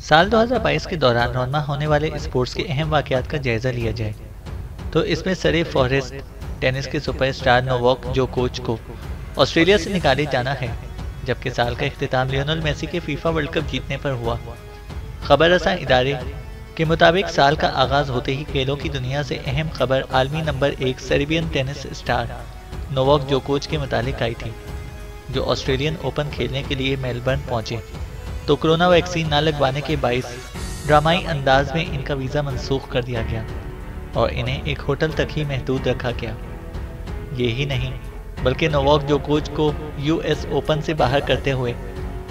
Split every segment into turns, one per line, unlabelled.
साल 2022 के दौरान रौनमा होने वाले स्पोर्ट्स के अहम वाकयात का जायजा लिया जाए तो इसमें सरे फॉरेस्ट टेनिस के सुपरस्टार नोवाक जोकोविच को ऑस्ट्रेलिया से निकाले जाना है, जबकि साल का इख्तिताम लियोनेल मेसी के फीफा वर्ल्ड कप जीतने पर हुआ। खबर रसां इदारे के मुताबिक साल का आगाज होते ही खेलों की दुनिया से अहम खबर आलमी number 1 Serbian tennis star Novak जोकोविच के मुतालिक आई थी, जो ऑस्ट्रेलियन ओपन खेलने के लिए मेलबर्न पहुंचे तो कोरोना वैक्सीन न लगवाने के बाइस ड्रामाई अंदाज में इनका वीज़ा मनसूख कर दिया गया और इन्हें एक होटल तक ही महदूद रखा गया। यही नहीं बल्कि नोवाक जोकोविच को यूएस ओपन से बाहर करते हुए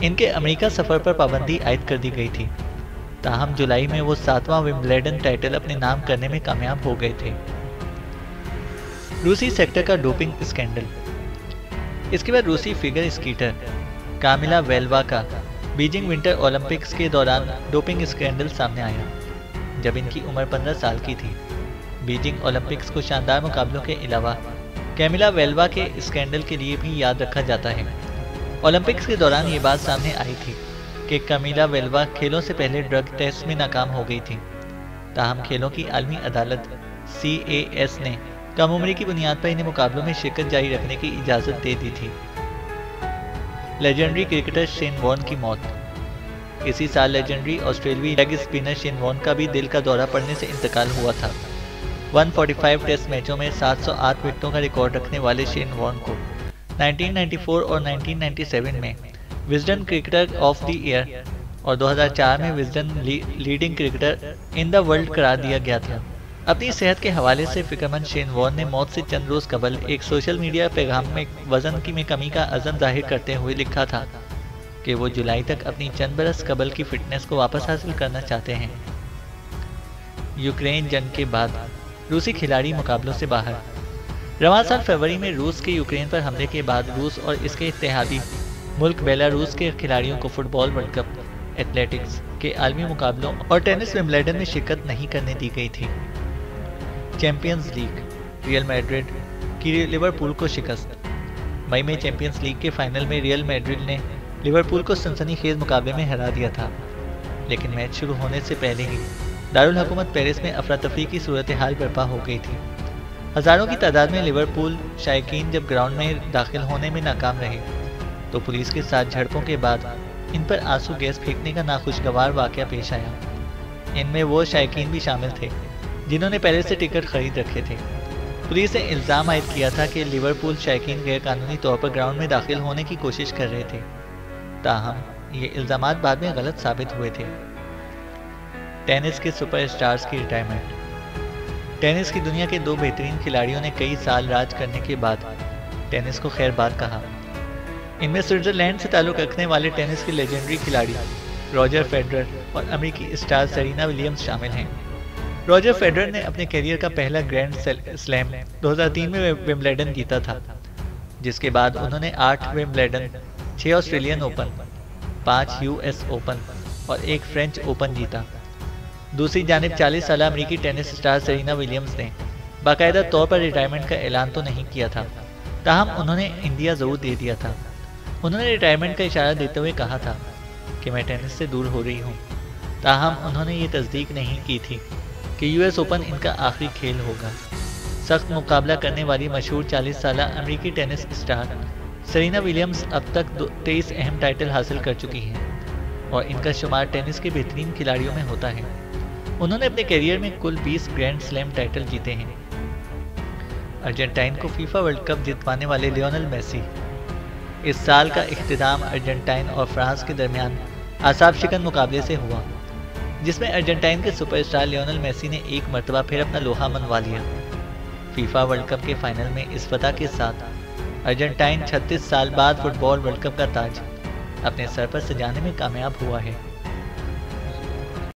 इनके अमेरिका सफ़र पर पाबंदी आयद कर दी गई थी। ताहम जुलाई में वो 7वां विंबलडन टाइटल अपने नाम करने में कामयाब हो गए थे। रूसी सेक्टर का डोपिंग स्कैंडल। इसके बाद रूसी फिगर स्कीटर कामिला वेल्वा का बीजिंग विंटर ओलंपिक्स के दौरान डोपिंग स्कैंडल सामने आया, जब इनकी उम्र 15 साल की थी। बीजिंग ओलंपिक्स को शानदार मुकाबलों के अलावा कैमिला वेल्वा के स्कैंडल के लिए भी याद रखा जाता है। ओलंपिक्स के दौरान ये बात सामने आई थी कि कैमिला वेल्वा खेलों से पहले ड्रग टेस्ट में नाकाम हो गई थी। ताहम खेलों की आलमी अदालत CAS ने कम उम्र की बुनियाद पर इन्हें मुकाबलों में शिरकत जारी रखने की इजाज़त दे दी थी। लेजेंडरी क्रिकेटर शेन वॉर्न की मौत। इसी साल लेजेंडरी ऑस्ट्रेलियाई लेग स्पिनर शेन वॉर्न का भी दिल का दौरा पड़ने से इंतकाल हुआ था। 145 टेस्ट मैचों में 708 विकेटों का रिकॉर्ड रखने वाले शेन वॉर्न को 1994 और 1997 में Wisden cricketer of the year और 2004 में Wisden leading cricketer in the world करार दिया गया था। अपनी सेहत के हवाले से फिक्रमंद शेन वॉर्न ने मौत से चंद रोज कबल एक सोशल मीडिया पैगाम में वजन में कमी का अज़म जाहिर करते हुए लिखा था कि वो जुलाई तक अपनी चंद बरस कबल की फिटनेस को वापस हासिल करना चाहते हैं। यूक्रेन जंग के बाद रूसी खिलाड़ी मुकाबलों से बाहर। रवां साल फरवरी में रूस के यूक्रेन पर हमले के बाद रूस और इसके इत्तेहादी मुल्क बेलारूस के खिलाड़ियों को फुटबॉल वर्ल्ड कप, एथलेटिक्स के आलमी मुकाबलों और टेनिस विंबलडन में शिरकत नहीं करने दी गई थी। Champions league. रियल मैड्रिड की लिवरपूल को शिकस्त। मई में चैंपियंस लीग के फाइनल में रियल मैड्रिड ने लिवरपूल को सनसनीखेज मुकाबले में हरा दिया था, लेकिन मैच शुरू होने से पहले ही दारुल हुकूमत पेरिस में अफरा तफरी की सूरत हाल बर्पा हो गई थी। हज़ारों की तादाद में लिवरपूल शायकीन जब ग्राउंड में दाखिल होने में नाकाम रहे तो पुलिस के साथ झड़पों के बाद इन पर आंसू गैस फेंकने का नाखुशगवार वाक़या पेश आया। इनमें वो शायकीन भी शामिल थे जिन्होंने पहले से टिकट खरीद रखे थे। पुलिस ने इल्ज़ाम आयद किया था कि लिवरपूल शायकीन गैरकानूनी तौर पर ग्राउंड में दाखिल होने की कोशिश कर रहे थे। ताहम ये इल्ज़ामात बाद में गलत साबित हुए थे। टेनिस के सुपरस्टार्स की रिटायरमेंट। टेनिस की दुनिया के दो बेहतरीन खिलाड़ियों ने कई साल राज करने के बाद टेनिस को खैरबाद कहा। इनमें स्विट्जरलैंड से ताल्लुक़ रखने वाले टेनिस के लेजेंडरी खिलाड़ी रॉजर फेडरर और अमेरिकी स्टार सेरेना विलियम्स शामिल हैं। रॉजर फेडरर ने अपने करियर का पहला ग्रैंड स्लैम 2003 में विंबलडन जीता था, जिसके बाद उन्होंने 8 Wimbledon, 6 Australian open, 5 US open और 1 फ्रेंच ओपन जीता। दूसरी जानिब 40 साल अमेरिकी टेनिस स्टार सेरेना विलियम्स ने बाकायदा तौर पर रिटायरमेंट का ऐलान तो नहीं किया था, ताहम उन्होंने इंडिया ज़रूर दे दिया था। उन्होंने रिटायरमेंट का इशारा देते हुए कहा था कि मैं टेनिस से दूर हो रही हूँ। ताहम उन्होंने ये तस्दीक नहीं की थी कि US ओपन इनका आखिरी खेल होगा। सख्त मुकाबला करने वाली मशहूर 40 साल अमेरिकी टेनिस स्टार सेरेना विलियम्स अब तक 23 अहम टाइटल हासिल कर चुकी हैं और इनका शुमार टेनिस के बेहतरीन खिलाड़ियों में होता है। उन्होंने अपने करियर में कुल 20 ग्रैंड स्लैम टाइटल जीते हैं। अर्जेंटाइन को फीफा वर्ल्ड कप जितवाने वाले लियोनेल मेसी। इस साल का इख्तिताम अर्जेंटाइन और फ्रांस के दरमियान आसाब शिकन मुकाबले से हुआ, जिसमें अर्जेंटाइन के सुपरस्टार लियोनेल मेसी ने एक मरतबा फिर अपना लोहा मनवा लिया। फीफा वर्ल्ड कप के फाइनल में इस फतह के साथ अर्जेंटाइन 36 साल बाद फुटबॉल वर्ल्ड कप का ताज अपने सर पर सजाने में कामयाब हुआ है।